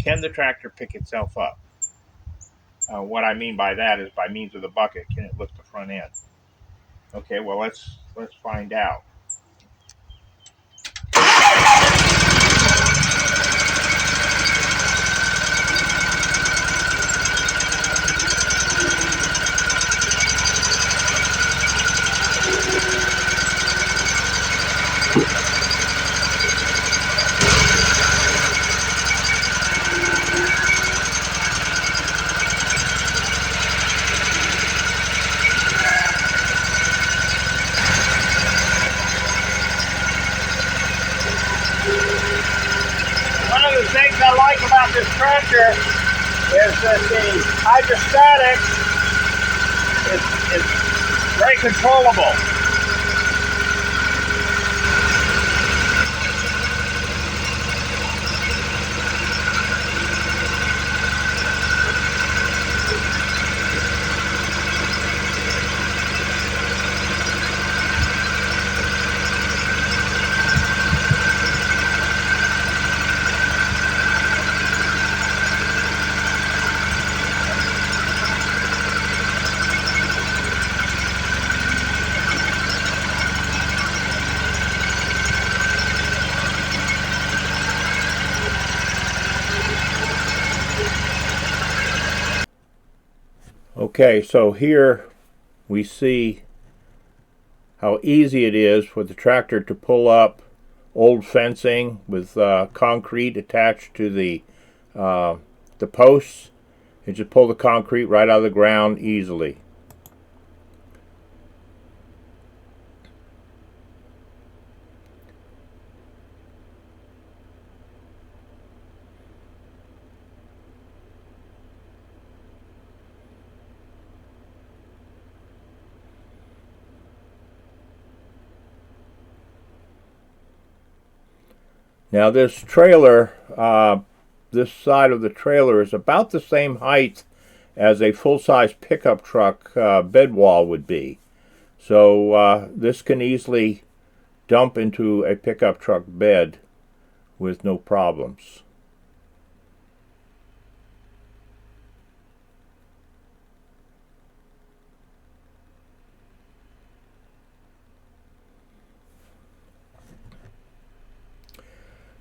can the tractor pick itself up? What I mean by that is by means of the bucket, can it lift the front end? Okay, well let's find out. One of the things I like about this tractor is that the hydrostatic is very controllable. Okay, so here we see how easy it is for the tractor to pull up old fencing with concrete attached to the posts. You just pull the concrete right out of the ground easily. Now this trailer, this side of the trailer is about the same height as a full-size pickup truck bed wall would be. So this can easily dump into a pickup truck bed with no problems.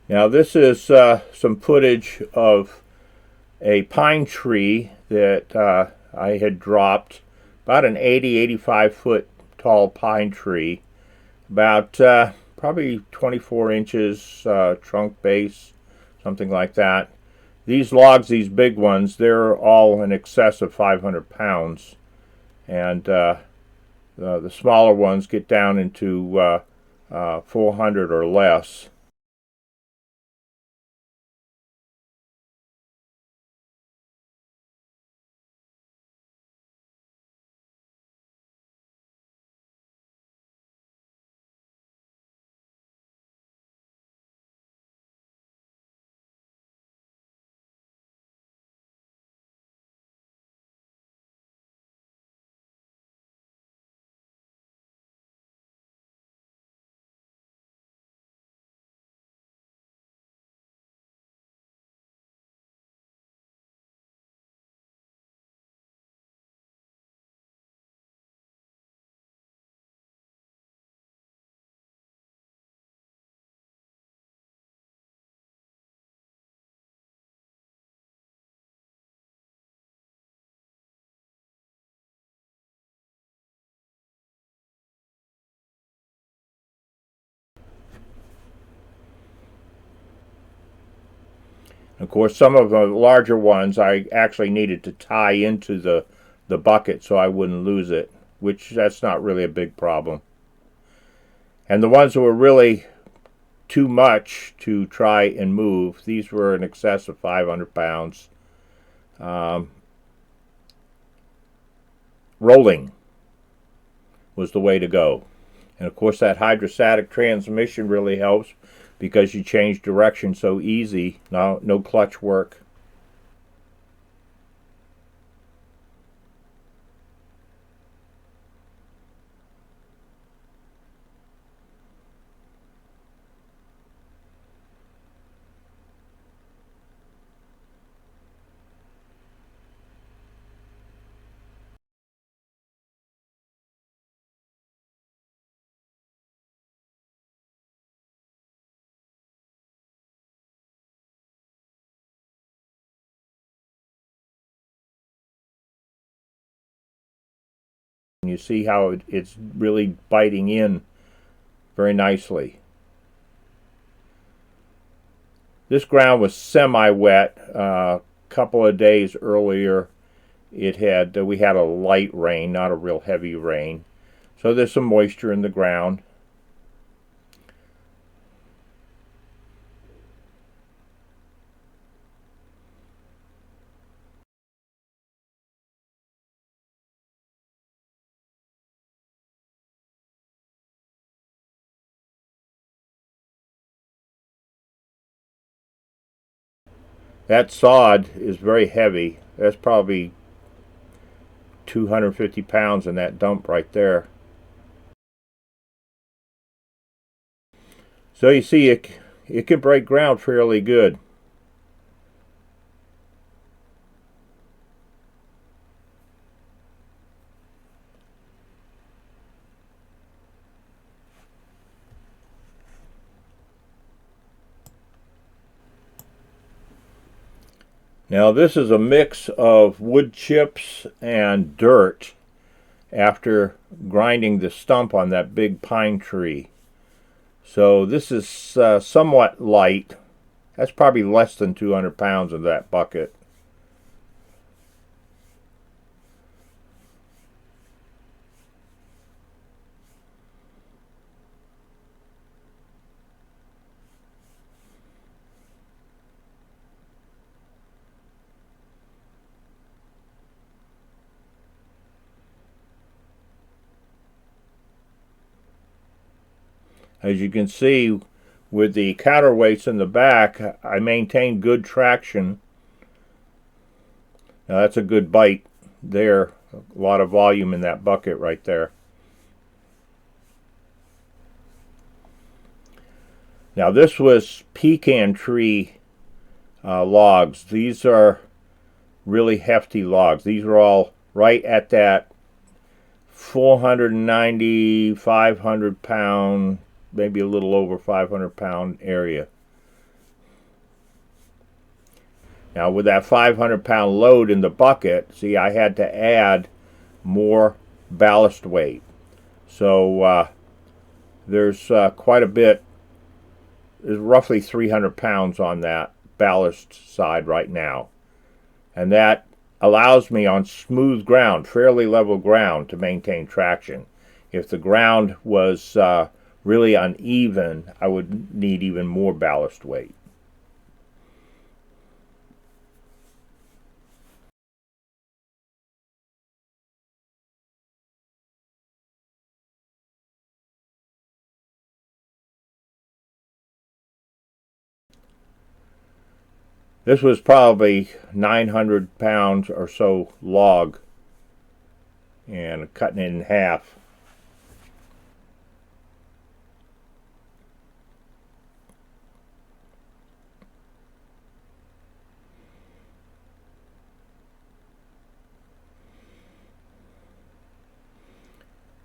Now this is some footage of a pine tree that I had dropped, about an 85 foot tall pine tree, about probably 24 inches trunk base, something like that. These logs, these big ones, they're all in excess of 500 pounds, and the smaller ones get down into 400 or less. Of course, some of the larger ones I actually needed to tie into the bucket so I wouldn't lose it, which that's not really a big problem. And the ones that were really too much to try and move, these were in excess of 500 pounds. Rolling was the way to go. And of course that hydrostatic transmission really helps because you change direction so easy. No clutch work. You see how it's really biting in very nicely. This ground was semi-wet. A couple of days earlier, we had a light rain, not a real heavy rain. So there's some moisture in the ground. That sod is very heavy. That's probably 250 pounds in that dump right there. So you see, it can break ground fairly good. Now this is a mix of wood chips and dirt after grinding the stump on that big pine tree. So this is somewhat light. That's probably less than 200 pounds of that bucket. As you can see, with the counterweights in the back, I maintain good traction. Now that's a good bite there. A lot of volume in that bucket right there. Now this was pecan tree logs. These are really hefty logs. These are all right at that 490, 500 pound, maybe a little over 500 pound area. Now with that 500 pound load in the bucket, see, I had to add more ballast weight. So there's quite a bit. There's roughly 300 pounds on that ballast side right now. And that allows me on smooth ground, fairly level ground, to maintain traction. If the ground was really uneven, I would need even more ballast weight. This was probably 900 pounds or so log, and cutting it in half.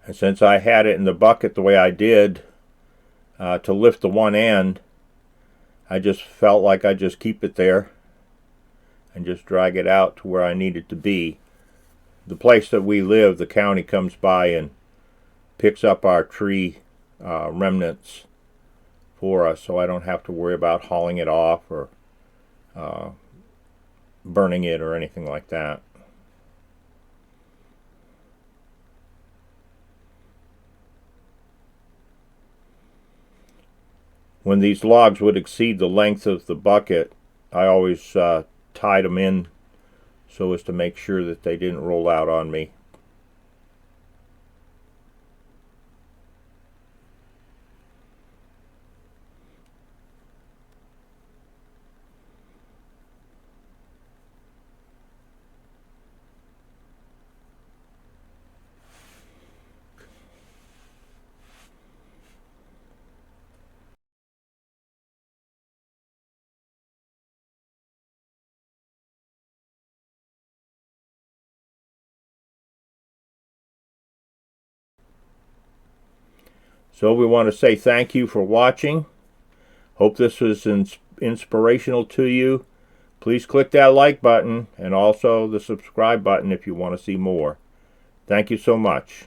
And since I had it in the bucket the way I did, to lift the one end, I just felt like I'd just keep it there and just drag it out to where I need it to be. The place that we live, the county comes by and picks up our tree remnants for us, so I don't have to worry about hauling it off or burning it or anything like that. When these logs would exceed the length of the bucket, I always tied them in so as to make sure that they didn't roll out on me. So we want to say thank you for watching. Hope this was inspirational to you. Please click that like button and also the subscribe button if you want to see more. Thank you so much.